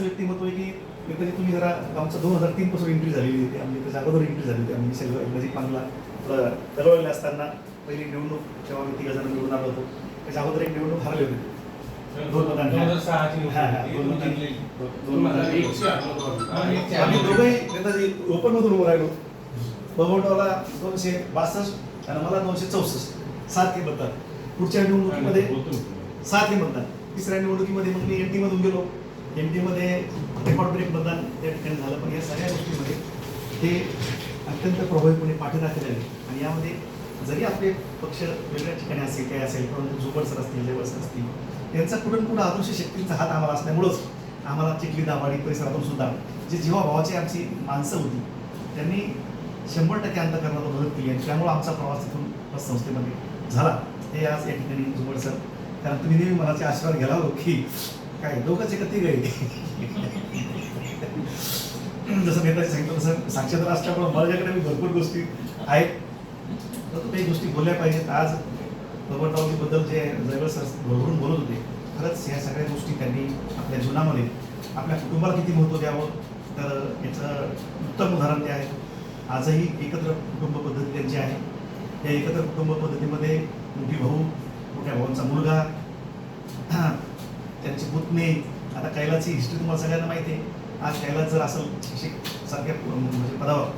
व्यक्तिमत्व आहे की कधी तुम्ही जरा आमचं 2003 पासून एंट्री झालेली होती, आम्ही त्याच्या अगोदर एंट्री झाली होती. आम्ही सगळं नजीक मानला दरवळले असताना पहिली निवडणूक जेव्हा आम्ही 3 जण निवडून आलो होतो त्याच्या अगोदर एक निवडणूक हरली होती. 2006 आम्ही दोघंही नेताजी ओपन मधून उभं राहिलो. बबनरावला 262 आणि मला 264, 7 हे मतदान. पुढच्या निवडणुकीमध्ये 7 हे मतदान. तिसऱ्या निवडणुकीमध्ये मग मी एनटी मधून गेलो. एनटी मध्ये रेकॉर्ड ब्रेक मतदान त्या ठिकाणी झालं. पण या सगळ्या गोष्टीमध्ये ते अत्यंत प्रभावीपणे पाठिंबा केलेले आहे. आणि यामध्ये जरी आपले पक्ष वेगळ्या ठिकाणी असेल काय असेल, परंतु जुबड सर असतील, जवळ सर असतील, त्यांचा कुठून कुठं अदृश्य शक्तींचा हात आम्हाला असल्यामुळंच आम्हाला चिखली दाभाडी परिसरातून सुद्धा जे जीवाभावाची आमची माणसं होती त्यांनी 100% अंतःकरणाला मदत केली आणि त्यामुळे आमचा प्रवास तिथून बस संस्थेमध्ये झाला. हे आज या ठिकाणी जुबड सर, कारण तुम्ही नेहमी मनाचे आशीर्वाद घ्यायला हो की काय दोघंच एकत्र गए. जसं नेताजी सांगितलं तसं साक्षरता असल्यामुळे माझ्याकडे मी भरपूर गोष्टी आहेत, तर काही गोष्टी बोलल्या पाहिजेत. आज बबनरावजीबद्दल जे जयवळ सर भरभरून बोलत होते, खरंच ह्या सगळ्या गोष्टी त्यांनी आपल्या जीवनामध्ये आपल्या कुटुंबाला किती महत्त्व द्यावं, तर याचं उत्तम उदाहरण ते आहे. आजही एकत्र कुटुंब पद्धती त्यांची आहे. या एकत्र कुटुंब पद्धतीमध्ये मोठी भाऊ, मोठ्या भावांचा मुलगा, त्यांची पुतणी. आता कैलाची हिस्ट्री तुम्हाला सगळ्यांना माहिती आहे. आज कैलास जर असेल शिक्षक सारख्या म्हणजे पदावर,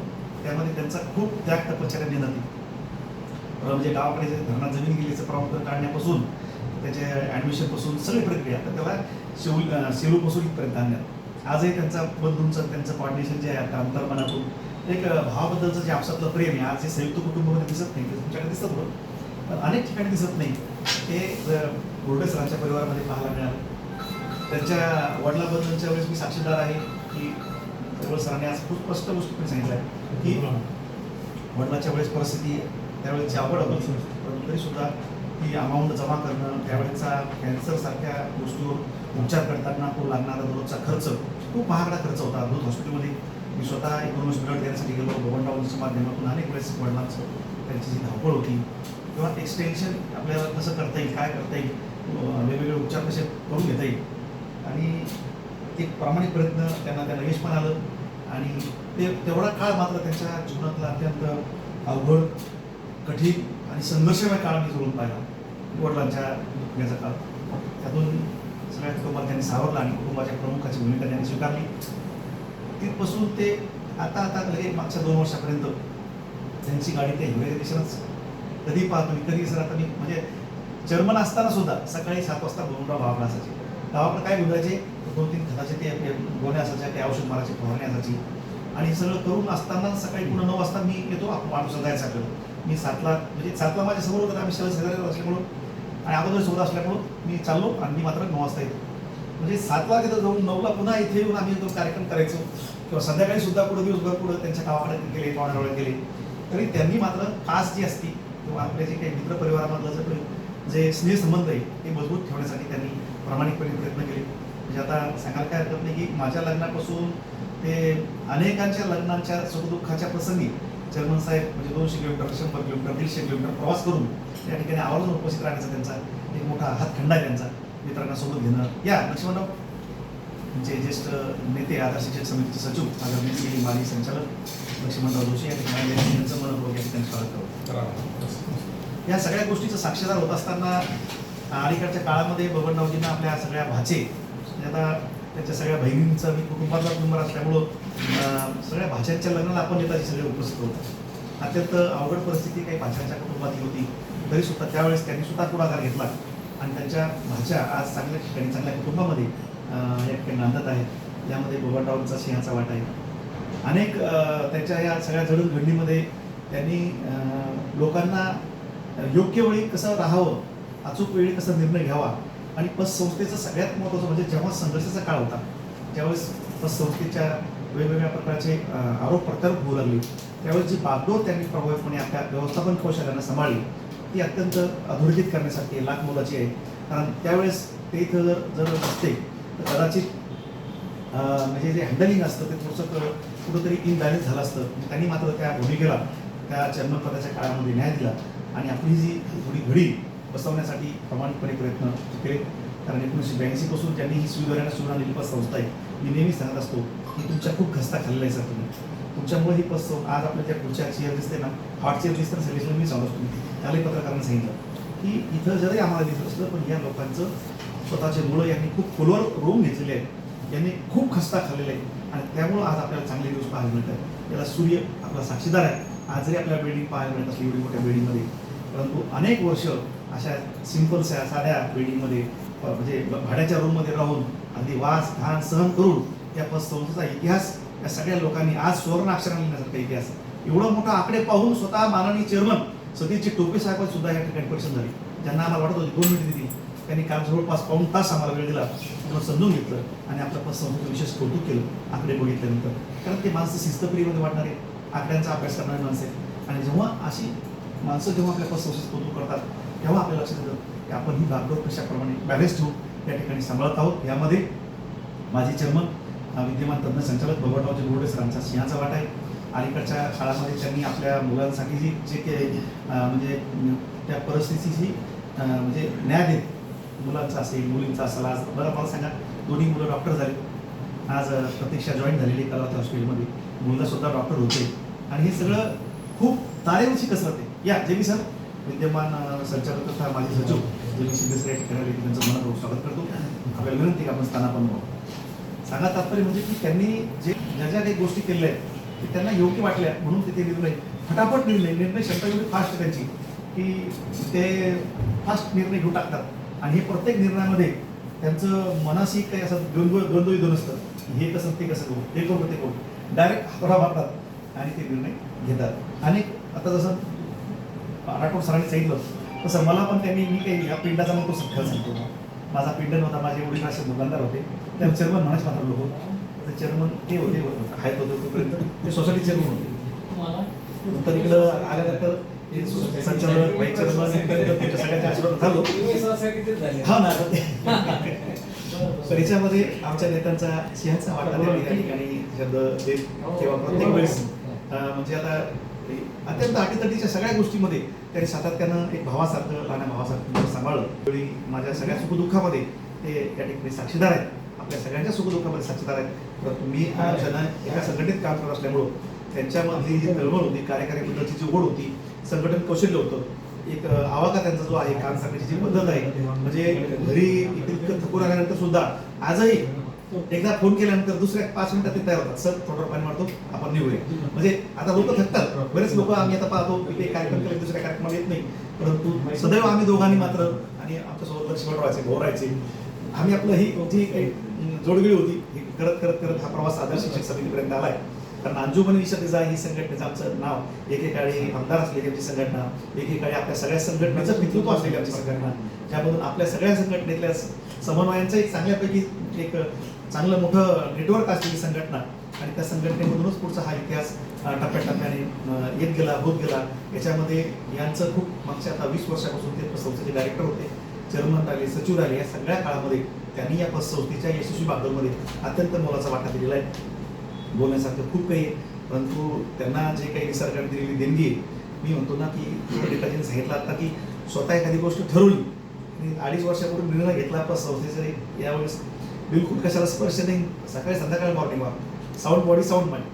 त्यामध्ये त्यांचा खूप त्याग तपश्चर्या देण्यात येते. म्हणजे गावाकडे जे धरणात जमीन गेलीचं प्रमाणपत्र काढण्यापासून त्याच्या ॲडमिशनपासून सगळी प्रक्रिया, तर त्याला सेलूपासून इथपर्यंत आणण्यात आजही त्यांचा बंधूंचं त्यांचं कोऑर्डिनेशन जे आहे अंतर्मनातून एक भावाबद्दलचं जे आपसातलं प्रेम आहे आज हे संयुक्त कुटुंबामध्ये दिसत नाही. ते तुमच्याकडे दिसत होतं, पण अनेक ठिकाणी दिसत नाही. ते बोर्डे सरांच्या परिवारामध्ये पाहायला मिळालं. त्यांच्या वडिलाबद्दलच्या वेळेस मी साक्षीदार आहे की जवळ सरांनी आज खूप स्पष्ट गोष्टी सांगितलं आहे की वडिलाच्या वेळेस परिस्थिती त्यावेळेची आवड होती, पण तरीसुद्धा ती अमाऊंट जमा करणं, त्यावेळेचा कॅन्सरसारख्या गोष्टीवर उपचार करताना तो लागणारा दररोजचा खर्च खूप महागडा खर्च होता. दूध हॉस्पिटलमध्ये मी स्वतः इकॉनॉमिक्स ब्लड देण्यासाठी गेलो. बबनरावांच्या माध्यमातून अनेक वेळेस वडिलांचं त्यांची जी धावपळ होती किंवा एक्सटेन्शन आपल्याला कसं करता येईल, काय करता येईल, वेगवेगळे उपचार कसे करून घेता येईल, आणि एक प्रामाणिक प्रयत्न त्यांना यश पण आलं. आणि ते तेवढा काळ मात्र त्यांच्या जीवनातला अत्यंत अवघड, कठीण आणि संघर्षमय काळ मी जोडून पाहिला. वडिलांच्या दुखण्याचा काळ, त्यातून सगळ्या कुटुंबात त्यांनी सावरला आणि कुटुंबाच्या प्रमुखाची भूमिका त्यांनी स्वीकारली. तिथपासून ते आता लगेच मागच्या 2 वर्षापर्यंत त्यांची गाडी ते हिरव्या दिशेनंच कधी पाहतो मी, कधी सर आता मी म्हणजे चेअरमन असताना सुद्धा सकाळी 7 वाजता बबनराव गावाकडे असायचे. गावाकडे काय गुंडायचे, 2-3 खताचे ते गोण्या असायच्या, ते औषध मारायची फवारणी असायची. आणि सगळं करून असताना सकाळी पुन्हा 9 वाजता मी येतो माणूस जायचं. मी 7ला म्हणजे 7ला माझ्या समोर होतं, आम्ही शहर शेजारी असल्यामुळं आणि अगोदर सोबत असल्यामुळं मी चाललो आणि मी मात्र 9 वाजता येतो. म्हणजे 7ला तिथं जाऊन 9ला पुन्हा इथे येऊन आम्ही तो कार्यक्रम करायचो किंवा संध्याकाळी सुद्धा पुढे दिवसभर पुढं त्यांच्या गावाकडे गेले, पाहुण्याजवळ गेले, तरी त्यांनी मात्र कास जी असती किंवा आपल्या जे काही मित्रपरिवारामधलं जे स्नेहसंबंध आहे ते मजबूत ठेवण्यासाठी त्यांनी प्रामाणिकपणे प्रयत्न केले. म्हणजे आता सांगायला काय हरकत नाही की माझ्या लग्नापासून ते अनेकांच्या लग्नांच्या सुखदुःखाच्या प्रसंगी चेअरमन साहेब म्हणजे 200 किलोमीटर, 100 किलोमीटर, 150 किलोमीटर प्रवास करून त्या ठिकाणी आवर्जून उपस्थित राहण्याचा त्यांचा एक मोठा हातखंडा आहे. त्यांचा मित्रांना सोबत घेणं. या लक्ष्मणराव जे ज्येष्ठ नेते, आधार शिक्षक समितीचे सचिव, आदरणीय माजी संचालक लक्ष्मणराव जोशी या ठिकाणी त्यांचं मनपूर्वक या ठिकाणी स्वागत करतो. या सगळ्या गोष्टीचं साक्षीदार होत असताना अलीकडच्या काळामध्ये बबनरावजींना आपल्या सगळ्या भाचे, आता त्यांच्या सगळ्या बहिणींचं मी कुटुंबातला मेंबर असल्यामुळं सगळ्या भाषांच्या लग्नाला आपण नेताजी सगळे उपस्थित होतो. अत्यंत अवघड परिस्थिती काही भाषांच्या कुटुंबातील होती, तरीसुद्धा त्यावेळेस त्यांनी सुद्धा पुढाकार घेतला आणि त्यांच्या भाषा आज चांगल्या ठिकाणी, चांगल्या कुटुंबामध्ये या ठिकाणी नांदत आहेत. यामध्ये बबनरावांचा सिंहाचा वाटा आहे. अनेक त्याच्या या सगळ्या जडणघडणीमध्ये त्यांनी लोकांना योग्य वेळी कसं राहावं, अचूक वेळी कसा निर्णय घ्यावा, आणि पतसंस्थेचं सगळ्यात महत्त्वाचं म्हणजे जेव्हा संघर्षाचा काळ होता त्यावेळेस पतसंस्थेच्या वेगवेगळ्या प्रकारचे आरोप प्रत्यारोप होऊ लागले, त्यावेळेस जी बागडोर त्यांनी प्रभावीपणे आपल्या व्यवस्थापन कौशल्यानं सांभाळली ती अत्यंत अधोरेखित करण्यासाठी लाख मोलाची आहे. कारण त्यावेळेस ते इथं जर नसते तर कदाचित म्हणजे जे हँडलिंग असतं ते थोडंसं कुठंतरी इनबॅलन्स झालं असतं. त्यांनी मात्र त्या भूमिकेला त्या चेअरमन पदाच्या काळामध्ये न्याय दिला आणि आपली जी थोडी घडी बसवण्यासाठी प्रामाणिकपणे प्रयत्न केले. कारण 1982 पासून ज्यांनी ही सुविधा सुरू आणलेली संस्था आहे मी नेहमी सांगत असतो की तुमच्या खूप खस्ता खाल्लेला आहे सर तुम्ही. तुमच्यामुळे ही पस्तव आज आपल्या त्या पुढच्या चेअर दिसते ना, हॉट चेअर दिसतं सगळी मी सांगत असतो. त्यालाही पत्रकारांनी सांगितलं की इथं जरी आम्हाला दिसत असलं पण या लोकांचं स्वतःचे मुलं यांनी खूप खोलवर रोम घेतलेले आहेत, यांनी खूप खस्ता खाल्लेला आहे आणि त्यामुळं आज आपल्याला चांगले दिवस पाहायला मिळतात. याला सूर्य आपला साक्षीदार आहे. आज जरी आपल्याला बिल्डिंग पाहायला मिळत असली एवढी मोठ्या बिल्डिंगमध्ये, परंतु अनेक वर्ष अशा सिंपलच्या साध्या बिल्डिंगमध्ये म्हणजे भाड्याच्या रूममध्ये राहून अगदी वास घाण सहन करून या संस्थेचा इतिहास या सगळ्या लोकांनी आज सुवर्ण अक्षराने लिहिण्यासारखा इतिहास. एवढा मोठा आकडे पाहून स्वतः माननीय चेअरमन सतीशजी टोपे साहेब सुद्धा या ठिकाणी परिषद झाली. ज्यांना आम्हाला वाटत होती 2 मिनिटं देतील, त्यांनी काल जवळपास पाऊण तास आम्हाला वेळ दिला, म्हणून समजून घेतलं आणि आपल्या पतसंस्थेचं विशेष कौतुक केलं आकडे बघितल्यानंतर. कारण ते माणसं शिस्तप्रियमध्ये वाटणारे, आकड्यांचा अभ्यास करणारे माणसं आहेत आणि जेव्हा अशी माणसं जेव्हा आपल्या पतसंस्थेचं कौतुक करतात तेव्हा आपल्याला लक्षात येतं की आपण ही बागडोर कशाप्रमाणे बॅलेन्स ठेवून या ठिकाणी सांभाळत आहोत. यामध्ये माजी चेअरमन विद्यमान तज्ञ संचालक बबनरावजी बोर्डे सरांचा सिंहाचा वाटा आहे. अलीकडच्या काळामध्ये त्यांनी आपल्या मुलांसाठी जे काही म्हणजे त्या परिस्थितीची म्हणजे न्याय देत, मुलांचा असेल मुलींचा असेल. आज बरं मला सांगा, दोन्ही मुलं डॉक्टर झाले, आज प्रतीक्षा जॉईन झालेली कलावती हॉस्पिटलमध्ये, मुलगा सुद्धा डॉक्टर होते आणि हे सगळं खूप तारेवरची कसरत आहे. या जेवी सर विद्यमान संचालक तथा माजी सचिव जेवी शिंदे सर या ठिकाणी त्यांचं मनात स्वागत करतो. आपल्याला विनंती की आपण स्थानापन्न व्हावं. सांगा तात्पर्य म्हणजे की त्यांनी ज्या ज्या काही गोष्टी केलेल्या आहेत ते त्यांना योग्य वाटल्या म्हणून ते निर्णय फटाफट निर्णय क्षमता एवढी फास्ट आहे त्यांची की ते फास्ट निर्णय घेऊ टाकतात आणि हे प्रत्येक निर्णयामध्ये त्यांचं मनाशी काही असं द्वंद्व नसतं. हे कसं ते कसं करू, ते करू ते करू, डायरेक्ट हातोडा मारतात आणि ते निर्णय घेतात. आणि आता जसं राठोड सरांनी सांगितलं तसं मला पण त्यांनी मी काही या पिंडाचा मग तो सख्या सांगतो. माझा पिंड नव्हता, माझे वडील असे दुकानदार होते, त्या चेअरमन म्हणाच मात्र लोक चेअरमन ते होते आहेत होते तोपर्यंत ते सोसायटी चेअरमन होते. नंतर इकडं आल्यानंतर संचालक व्हाईस चेअरमन सगळ्यांच्या आशीर्वाद झालो. हा ना, तर याच्यामध्ये आमच्या नेत्यांचा सिंहाचा वाटा या ठिकाणी शब्द देत किंवा प्रत्येक वेळेस म्हणजे आता अत्यंत अटीतटीच्या सगळ्या गोष्टीमध्ये त्यांनी सातत्यानं एक भावासारखं लहान भावासारखं सांभाळलं. त्यावेळी माझ्या सगळ्या सुखदुःखामध्ये ते या ठिकाणी साक्षीदार आहेत, आपल्या सगळ्यांच्या सुखदुःखामध्ये साक्षीदार आहेत. परंतु मी त्यांना एका संघटनेत काम करत असल्यामुळं त्यांच्यामधली जी तळमळ होती, कार्यकारी पद्धतीची जी ओढ होती, संघटन कौशल्य होतं, एक आवाका त्यांचा जो आहे काम करण्याची जी पद्धत आहे, म्हणजे घरी इतकं थकून आल्यानंतर सुद्धा आजही एकदा फोन केल्यानंतर दुसऱ्या 5 मिनिटात ते तयार होतात. सर थोडं पाणी मारतो, आपण निघूया. म्हणजे आता लोक थकतात, बरेच लोक आम्ही आता पाहतो की ते कार्यक्रम केले दुसऱ्या कार्यक्रमाला येत नाही, परंतु सदैव आम्ही दोघांनी मात्र आणि आमच्यासोबत लक्ष्मण राहायचे, भाऊ राहायचे, आम्ही आपलं ही जी काही जोडगळी होती ही करत करत करत हा प्रवास आदर्श शिक्षक समितीपर्यंत आलाय. कारण अंजुमन विषयाचा ही संघटनेचं आमचं नाव, एकेकाळी आमदार असलेली आमची संघटना, एकेकाळी आपल्या सगळ्या संघटनेचं नेतृत्व असलेली आमची संघटना, ज्यामधून आपल्या सगळ्या संघटनेतल्या समन्वयांचं एक चांगल्यापैकी एक चांगलं मोठं नेटवर्क असलेली संघटना आणि त्या संघटनेमधूनच पुढचा हा इतिहास टप्प्याटप्प्याने येत गेला होत गेला. याच्यामध्ये यांचं खूप मागच्या आता 20 वर्षापासून ते संस्थेचे डायरेक्टर होते, चेअरमन राहिले, सचिव राहिले. या सगळ्या काळामध्ये त्यांनी या संस्थेच्या यशस्वी बागडोरमध्ये अत्यंत मोलाचा वाटा दिलेला आहे. बोलण्यासारखं खूप काही, परंतु त्यांना जे काही निसर्गाने दिलेली देणगी आहे, मी म्हणतो ना की नेताजींनी सांगितलं आता की स्वतः एखादी गोष्ट ठरवली आणि 2.5 वर्षापूर्वी निर्णय घेतला पण संस्थेचे यावेळेस बिलकुल कशाला स्पर्श नाही. सकाळी संध्याकाळी morning walk, sound body sound mind.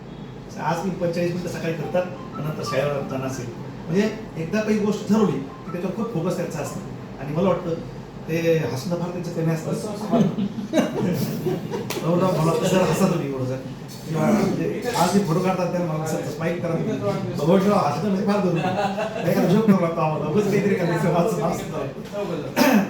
आज मी 45 मिनिटं सकाळी करतात आणि नंतर शाळेवर जाणं असेल, म्हणजे एकदा काही गोष्ट ठरवली की त्याच्यावर खूप फोकस त्यांचा असतं आणि मला वाटतं ते हसणं फार त्यांचं कमी असतं. मला जर हसा तुम्ही थोडंसं किंवा आज मी फोटो काढतात त्याला मला स्पाईक करा हसणं म्हणजे फार धरून एखादा जोक करू लागतो आम्हाला उगाच काहीतरी करायचं.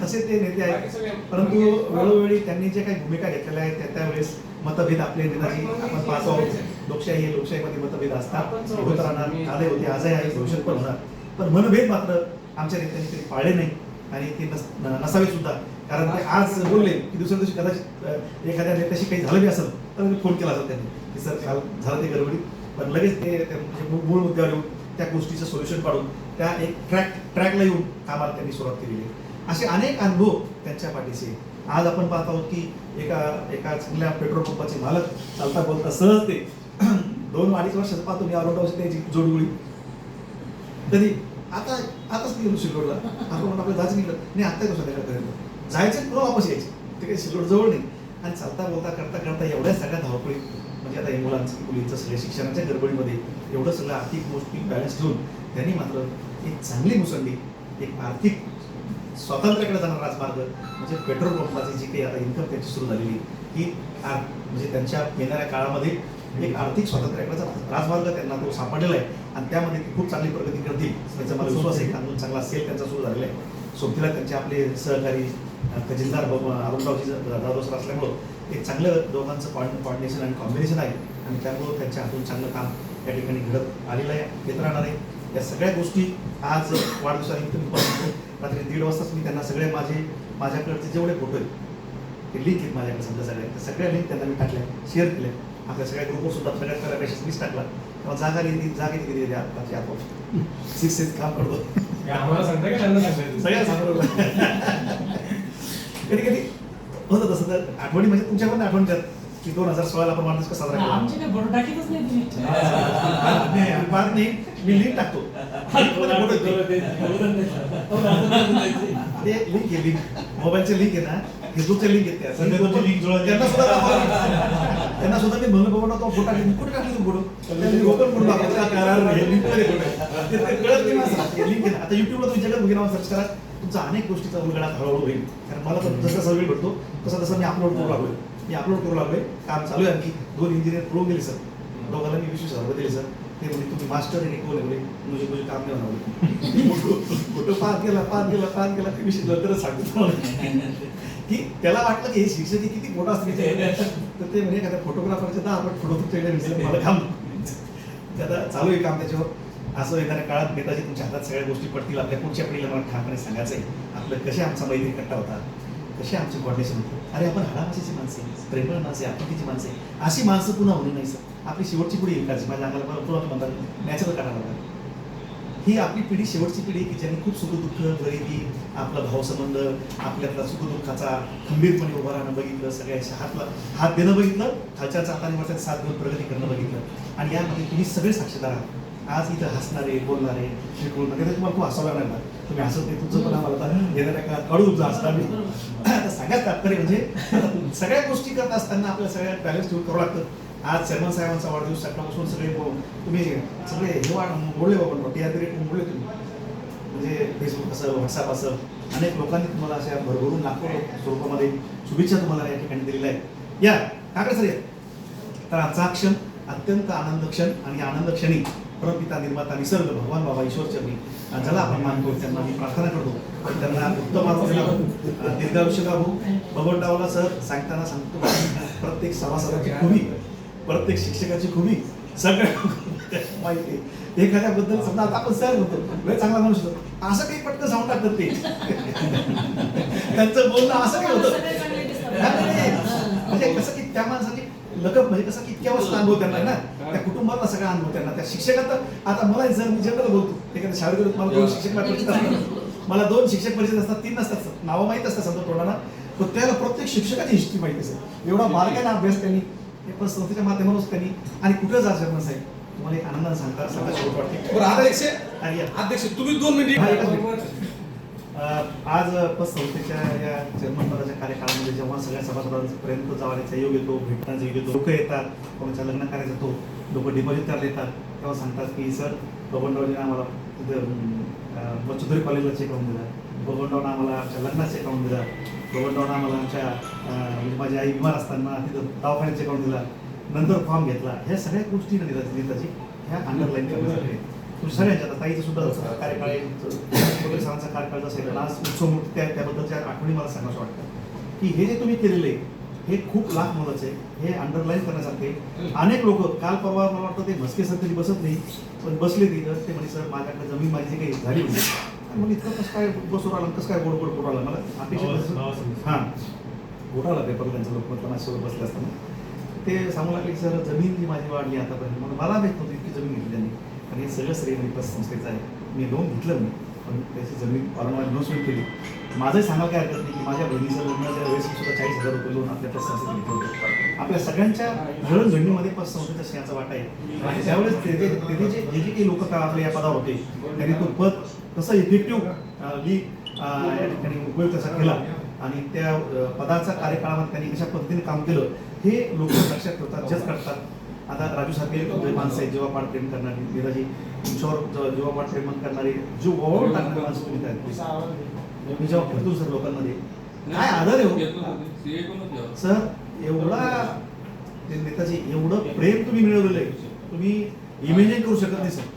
तसे ते नेते आहेत, परंतु वेळोवेळी त्यांनी जे काही भूमिका घेतलेल्या आहेत त्यावेळेस मतभेद आपले नेताजी आपण पाहतो आहोत. लोकशाही आहे, लोकशाहीमध्ये मतभेद असतात, होत राहणार, आले होते, आजही आहे, भविष्यात पण होणार. पण मनभेद मात्र आमच्या नेत्यांनी कधी पाळले नाही आणि ते नसावे सुद्धा. कारण ते आज बोलले की दुसऱ्या दिवशी कदाचित एखाद्या नेत्याशी काही झालं बी असेल तर मी फोन केला असेल त्यांनी की सर झालं ते गडबडीत, पण लगेच ते मूळ मुद्द्यावर येऊन त्या गोष्टीचं सोल्युशन काढून त्या एक ट्रॅकला येऊन कामाला त्यांनी सुरुवात केलेली आहे. असे अनेक अनुभव त्यांच्या पाठीशी. आज आपण पाहत आहोत की एका चांगल्या पेट्रोल पंपाचे मालक चालता बोलता सहज ते 2-2.5 वर्षात पाहतो मी औरंगाबाद त्याची जोडगोळी कधी आताच गेलो शिल्लोडला, आपण आपलं जायचं निघलं नाही, आता कसं करायला जायचं पुन्हा वापस यायचं, ते काही शिल्लोड जवळ नाही. आणि चालता बोलता करता करता एवढ्या सगळ्या धावपळी म्हणजे आता हे मुलांचं मुलींचं सगळ्या शिक्षणाच्या गडबडीमध्ये एवढं सगळं आर्थिक गोष्टी बॅलन्स ठेवून त्यांनी मात्र एक चांगली मुसंडी, एक आर्थिक स्वातंत्र्याकडे जाणारा राजमार्ग म्हणजे पेट्रोल पंपाची जी काही आता इन्कम त्यांची सुरू झालेली ही म्हणजे त्यांच्या येणाऱ्या काळामध्ये एक आर्थिक स्वातंत्र्याकडे राजमार्ग त्यांना तो सापडलेला आहे आणि त्यामध्ये ते खूप चांगली प्रगती करतील त्याचा मला विश्वास आहे. अजून चांगला सेल त्यांचा सुरू झालेला आहे. सोबतीला त्यांचे आपले सहकारी खजिनदार अरुणरावजी जाधव सर असल्यामुळं एक चांगलं दोघांचं कॉर्डिनेशन आणि कॉम्बिनेशन आहे आणि त्यामुळं त्यांच्या हातून चांगलं काम या ठिकाणी घडत आलेलं आहे, येत राहणार आहे. या सगळ्या गोष्टी आज वाढदिवसानिमित्त मी पाहतो. रात्री 1:30 वाजताच मी त्यांना सगळे माझ्याकडचे जेवढे फोटो आहेत ते लिंक आहेत माझ्याकडे समजा सगळ्या लिंक त्यांना मी टाकल्या, शेअर केल्या. आपल्या सगळ्या ग्रुपवर सुद्धा सगळ्यात पहिला मेसेज मीच टाकला. तेव्हा जागा किती आपल्याची आपण 6 काम करतो सगळ्या सांगतो. कधी कधी होतं तसं तर आठवणी म्हणजे तुमच्या पण आठवण त्यात की 2016 आपण वाढदिवस कसा साजरा केला. आमचे फोटो टाकीतच नाही तुम्ही. नाही मी लिंक टाकतो. ते लिंक आहे, लिंक मोबाईलचे लिंक आहे ना, फेसबुकचे लिंक आहेत त्यांना सुद्धा मी म्हणलं बाबा तो फोटो टाकले कुठे टाकले तुम्ही फोटो ओपन करून लिंक आहे. आता युट्यूबला तुम्ही जगात बघितलं सर्च करा, तुमचा अनेक गोष्टीचा उलगडा हळूहळू होईल. कारण मला तर जसं जसा वेळ भेटतो तसं मी अपलोड करू लागलोय. काम चालू आहे. आणखी 2 इंजिनियर पळून गेले सर, दोघांना मी 20,000 रुपये दिले सर. ते म्हणजे तुम्ही मास्टर आहे कोण आहे मुझे काम नाही होणार. फोटो पाहत गेला ते विषय नंतरच सांगतो तुम्हाला की त्याला वाटलं की हे शिक्षक किती मोठा असतील तर ते म्हणजे एखाद्या फोटोग्राफरचे 10 फोटो तुमच्याकडे मला काम आता चालू आहे काम त्याच्यावर. असं येणाऱ्या काळात नेताजी तुमच्या हातात सगळ्या गोष्टी पडतील. आपल्या पुढच्या पिढीला मला ठामपणे सांगायचं आहे आपलं कसे आमचा मैत्री कट्टा होता, कसे आमचे कॉर्डिनेशन होते. अरे आपण हाडामाशीची माणसं आहे, प्रेमळ माणसं आहे, आपुलकीची माणसं आहे. अशी माणसं पुन्हा होणे नाही सर. आपली शेवटची पिढी एकाची माझ्या अंगाला पुन्हा म्हणतात नॅचरल करायला लागला. ही आपली पिढी शेवटची पिढी की ज्यांनी खूप सुखदुःख, गरिबी, आपला भावसंबंध, आपल्यातला सुखदुःखाचा खंबीरपणे उभं राहणं बघितलं, सगळ्याच्या हात देणं बघितलं, खालच्या हाताने वरच्या साथ देऊन प्रगती करणं बघितलं आणि यामध्ये तुम्ही सगळे साक्षीदार आहात. आज इथं हसणारे, बोलणारे, शिकवून तुम्हाला खूप हसावं लागणार ना. तुम्ही हसत नाही, तुमचं पण आम्हाला येणाऱ्या काळात कळू तुमचं हसणार नाही. सगळ्यात तात्पर्य म्हणजे सगळ्या गोष्टी करत असताना आपल्या सगळ्या बॅलन्स ठेवून करावं लागतं. आज चेअरमन साहेबांचा वाढदिवस सकाळपासून सगळे तुम्ही सगळे हे बोलले बाबा TRP रेट बोलले तुम्ही म्हणजे फेसबुक असेल, व्हॉट्सअप असेल, अनेक लोकांनी तुम्हाला अशा भरभरून लाखो स्वरूपामध्ये शुभेच्छा तुम्हाला या ठिकाणी दिलेल्या आहेत. या काकडे सर या. तर आजचा क्षण अत्यंत आनंद क्षण आणि आनंद क्षणी परमपिता निर्माता निसर्ग भगवान बाबा ईश्वरचरणी ज्याला आपण मानतो त्यांना मी प्रार्थना करतो त्यांना उत्तम आरोग्य लाभो, दीर्घायुष्य लाभो. बबनरावला सर सांगताना सांगतो प्रत्येक सभासदाची खुबी, प्रत्येक शिक्षकाची खुबी सगळं माहिती. एखाद्याबद्दल समजा आता आपण सर म्हणतो लय चांगला माणूस होतो असं काही पटकन सांगून टाकतात ते त्यांचं बोलणं असं काही होतं म्हणजे कसं की त्या माणसाची लकप म्हणजे कसं की इतक्या वाजता अनुभव त्यांना ना, त्या कुटुंबाला सगळा अनुभव त्यांना, त्या शिक्षकात आता मला जर मी जनरल बोलतो एखाद्या शाळेत मला 2 शिक्षक परिचित असतात, मला 2 शिक्षक परिचित असतात, 3 नसतात, नावं माहीत असतात समजा तोंडाला, पण त्याला प्रत्येक शिक्षकाची हिस्ट्री माहिती असेल. एवढा बारकाईने अभ्यास त्यांनी पण संस्थेच्या माध्यमातून त्यांनी आणि कुठं जा शर्मा साहेब तुम्हाला एक आनंदाने सांगता शेवट वाटते. अध्यक्ष तुम्ही 2 मिनिट. आज संस्थेच्या या चेअरमन पदाच्या कार्यकाळामध्ये जेव्हा सगळ्या सभासदांपर्यंत जाण्याचा योग येतो, भेटण्याचा योग येतो, लोक येतात, कोणाच्या लग्न कार्यात जातो, लोक डिपॉझिट करायला येतात, तेव्हा सांगतात की सर बबनरावजीने आम्हाला तिथं बचुधरी कॉलेजला चेक करून दिला, बबनरावनं आम्हाला आमच्या लग्नात चेक करून दिला, बबनरावनं आम्हाला आमच्या म्हणजे माझी आई बिमार असताना तिथं दवाखान्यात चेक करून दिला, नंतर फॉर्म घेतला. ह्या सगळ्या गोष्टी नेताजी ह्या अंडरलाईन करण्यासाठी सगळ्यांच्या आता ताईचं सुद्धा कार्यकाळ आहे, सरांचा कार्यकाळ जसा आहे आज उत्सवमूर्ती त्याबद्दलच्या आठवणी मला सांगायचं वाटतं की हे जे तुम्ही केलेलं आहे हे खूप लाख मोलाचं आहे. हे अंडरलाईन करण्यासारखे अनेक लोक काल परवा मला वाटतं ते म्हस्के सर कधी बसत नाही पण बसले तिथं ते म्हणजे सर माझ्याकडे जमीन माझी जी काही झाली होती मग इतकं कसं काय बसवर आलं, कसं काय गोड गोड गोड आलं मला अपेक्षा हां गोड आला पेपर त्यांचं लोकमतला माझ्यासोबत बसले असताना ते सांगू लागले सर जमीन जी माझी वाढली आतापर्यंत म्हणून मला माहीत नव्हती इतकी जमीन घेतली त्यांनी आणि हे सगळं श्रेय म्हणजे संस्थेचं आहे. मी लोन घेतलं मी पण त्याची जमीन वारंवार न सोय केली. माझंही सांगायला काय हरकत नाही की माझ्या बहिणीचं लग्नाच्या वेळेस सुद्धा 40,000 रुपये लोन आपल्या संस्थेत घेतलं होतं. आपल्या सगळ्यांच्या जडणघडणीमध्ये संस्थेचा श्रेयाचा वाटा आहे आणि त्यावेळेस तिथे जे काही लोक आपल्या या पदावर होते त्यांनी तो पद कसं इफेक्टिव्हली या ठिकाणी उपयोग कसा केला आणि त्या पदाचा कार्यकाळामध्ये त्यांनी कशा पद्धतीने काम केलं हे लोक लक्षात ठेवतात, जज करतात. आता राजू सारखे माणसं आहेत जीवापाड प्रेम करणारी, नीरजी तुमच्यावर जीवापाड प्रेम करणारी, जीव ओळख टाकणारी माणसं तुम्ही आहेत. मी जेव्हा फिरतो सर लोकांमध्ये काय आदर आहे हो सर, एवढा ते नेताजी एवढं प्रेम तुम्ही मिळवलेलं आहे, तुम्ही इमेजिन करू शकत नाही सर.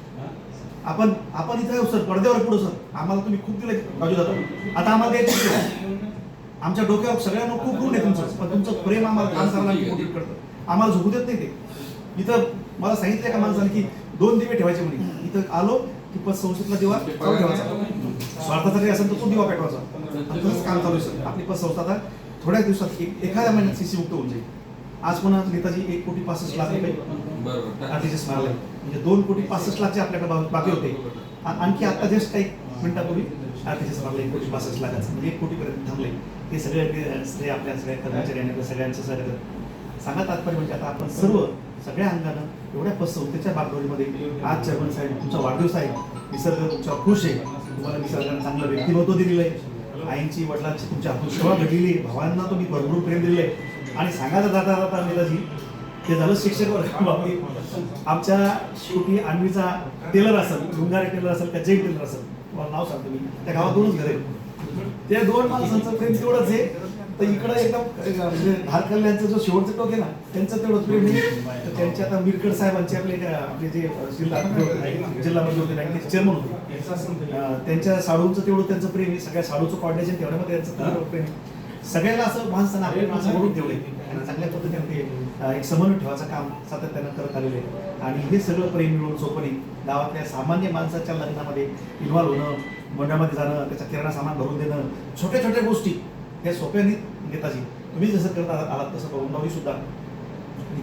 आपण इथे आहोत सर, पडद्यावर पुढं सर, आम्हाला तुम्ही खूप दिलं राजू दादा, आता आम्हाला द्यायचं. आमच्या डोक्यावर सगळ्यांना खूप गुण आहे तुमचं, पण तुमचं प्रेम आम्हाला काम करायला मोटिवेट करतं, आम्हाला झोपू देत नाही ते. इथं मला सांगितलं का माणसाने की 2 दिवे ठेवायचे म्हणे, इथं आलो की पतसंस्थेतला दिवा चालू ठेवायचा, स्वार्थासाठी असेल तर तो दिवा पेटवायचा. आणि तसंच काम चालू आहे सर. आपली पतसंस्था आता थोड्या दिवसात एखाद्या महिन्यात सीसी मुक्त होऊन जाईल. आज पुन्हा नेताजी 1,65,00,000 रुपये आर्टिस्ट मिळाले, म्हणजे 2,65,00,000 आपल्याकडे बाकी होते. आणखी आता जस्ट काही मिनिटापूर्वी आर्टिस्ट मारले 1,65,00,000, म्हणजे 1 कोटीपर्यंत थांबले. हे सगळे श्रेय आपल्या सगळ्या कर्मचाऱ्यांनी, सगळ्यांचं सगळं सांगा. तात्पर्य म्हणजे आता आपण सर्व सगळ्या अंगानं एवढ्या पतसंस्थेच्या बागडोरीमध्ये आज चेअरमन साहेब तुमचा वाढदिवस आहे, निसर्ग तुमच्यावर खुश आहे, तुम्हाला निसर्गाने चांगलं व्यक्तिमत्व दिलेलं आहे, आईंची वडिलांची तुमच्या हातून सेवा घडलेली आहे, भावांना तुम्ही भरपूर प्रेम दिलेलं आहे. आणि सांगायला जाता जाता नेताजी ते झालं शिक्षक बाबतीत. आमच्या शेवटी अन्वीचा टेलर असेल, गुंगारे टेलर असेल का जैन टेलर असेल, तुम्हाला नाव सांगतो मी, त्या गावात 2च घर आहे. त्या 2 माणसांचं प्रेम तेवढंच आहे. तर इकडं एकदम म्हणजे धारकल्ल्यांचं जो शेवटचं टोक आहे ना, त्यांचं तेवढं प्रेम नाही. तर त्यांचे आता मिरकड साहेबांचे आपले जे जिल्हा मध्ये होते, बँकेचे चेअरमन होते, त्यांच्या साडूंचं तेवढं त्यांचं प्रेम आहे. सगळ्या साडूचं कॉर्डिनेशन तेवढ्यामध्ये त्यांचं प्रेम आहे. सगळ्याला असं माणसानं आपले माणसं ओळखून ठेवले आणि चांगल्या पद्धतीने ते एक समन्वय ठेवायचं काम सातत्यानं करत आलेले आहे. आणि हे सगळं प्रेम मिळवून सोपणी गावातल्या सामान्य माणसाच्या लग्नामध्ये इन्व्हॉल्व होणं, मंडळामध्ये जाणं, त्याचा किराणा सामान भरून देणं, छोट्या छोट्या गोष्टी त्या सोप्याने नेताजी तुम्ही जसं करत आलात तसं बळवंडावली सुद्धा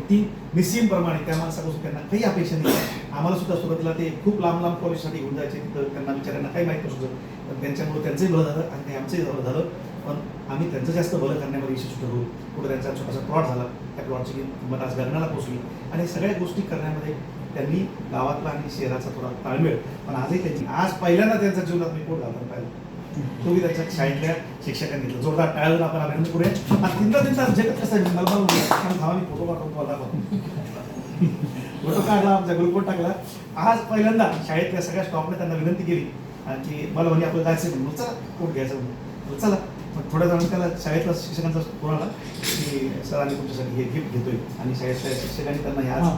ती निस्सीमप्रमाणे त्या माणसापासून त्यांना काही अपेक्षा नाही. आम्हाला सुद्धा सुरुवातीला ते खूप लांब कॉलेजसाठी घेऊन जायचे, तिथं त्यांना विचारांना काही माहीत नसतं, पण त्यांच्यामुळे त्यांचंही भलं झालं आणि काही आमचंही झालं. पण आम्ही त्यांचं जास्त भलं करण्यामध्ये यशस्वी ठरवू. पुढे त्यांचा छोटासा प्लॉट झाला, त्या प्लॉटची किंमत आज गगनाला पोहोचली आणि सगळ्या गोष्टी करण्यामध्ये त्यांनी गावातला आणि शहराचा थोडा ताळमेळ. पण आजही त्यांची आज पहिल्यांदा त्यांच्या जीवनात मी पोट घालून पाहिलं, तोही त्यांच्या शाळेतल्या शिक्षकांनी घेतलं. जोरदार टाळून आपण अभिनंदन करूया. तीनदा जगत कसं आहे मला धावा मी फोटो पाठवतो मला फोटो काढला, आमच्या ग्रुपवर टाकला. आज पहिल्यांदा शाळेतल्या सगळ्या स्टॉफने त्यांना विनंती केली की मला म्हणे आपल्याला जायचं म्हणून, चला पोट घ्यायचं म्हणून, चला. थोड्या जणांनी त्याला शाळेतल्या शिक्षकांचा फोन आला की सर आम्ही तुमच्यासाठी हे गिफ्ट घेतोय, आणि शाळेतल्या शिक्षकांनी त्यांना ह्या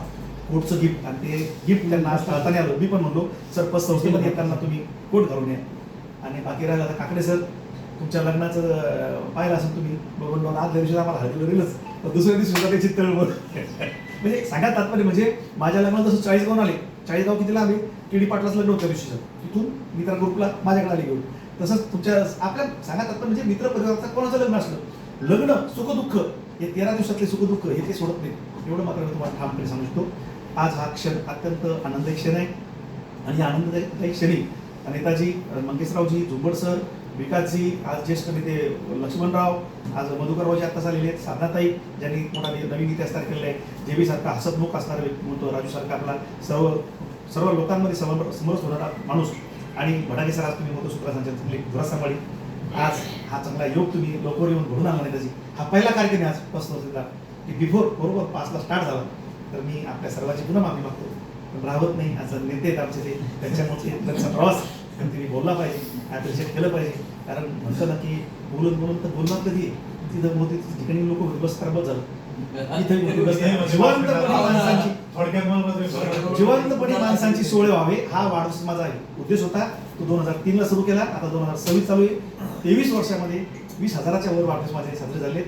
कोटचं गिफ्ट, आणि ते गिफ्ट त्यांना आज कळताना आलं. मी पण म्हणलो सर पतसंस्थेमध्ये येताना तुम्ही कोट घालून या. आणि बाकी राहिलं आता काकडे सर, तुमच्या लग्नाचं पाहिलं असेल तुम्ही, बघून आदल्या दिवशी आम्हाला हळदीला दिलंच, तर दुसऱ्या दिवशी सुद्धा त्याची तळबळ. म्हणजे सांगा तात्पर्य म्हणजे माझ्या लग्नात जसं 40 गावून आले, 40 गाव कितीला आले, TD पाटलाच लग्न होतं दिवशी, तिथून मित्र ग्रुपला माझ्याकडे आले घेऊन. तसंच तुमच्या आपल्या सांगा तात्पर्य म्हणजे मित्र परिवाराचं कोणाचं लग्न असलं, लग्न सुखदुःख हे 13 दिवसातले सुखदुःख हे ते सोडत नाही, एवढं मात्र मी तुम्हाला ठामपणे सांगू शकतो. आज हा क्षण अत्यंत आनंददायी क्षण आहे. आणि या आनंददायी क्षणी नेताजी मंगेशरावजी झुंबड सर, विकासजी, आज ज्येष्ठ नेते लक्ष्मणराव, आज मधुकररावजी आत्ताच आलेले आहेत, साधनाताई ज्यांनी मोठा नवीन इतिहास तयार केलेला आहे, JB सारखा हसतमुख असणारा व्यक्ती म्हणतो, राजू सारखा आपला सर्व लोकांमध्ये समरस होणारा माणूस, आणि भडागे सर आज तुम्ही मोठं सूत्रसंचालन तुम्ही धुरा सांभाळी. आज हा चांगला योग तुम्ही लोकांवर येऊन घडून आणला नेताजी. हा पहिला कार्यक्रम आहे आज पसंतीला की बिफोर बरोबर 5ला स्टार्ट झाला. तर मी आपल्या सर्वांची पुन्हा माफी मागतो, पण राहत नाही असं नेते आहेत आमचे ते, त्यांच्यामुळे त्यांचा प्रवास तुम्ही बोलला पाहिजे, ॲप्रिशिएट केलं पाहिजे. कारण म्हणतं ना की बोलून तर बोलणार कधी, तिथं मोदी ठिकाणी लोक बस खराब झालं. जिवंतपणे माणसांची सोय व्हावे हा वाढदिवस माझा उद्देश होता. तो 2003ला सुरू केला, आता 2026 चालू आहे. 23 वर्षामध्ये 20,000च्या वर वाढदिवस माझे साजरे झाले.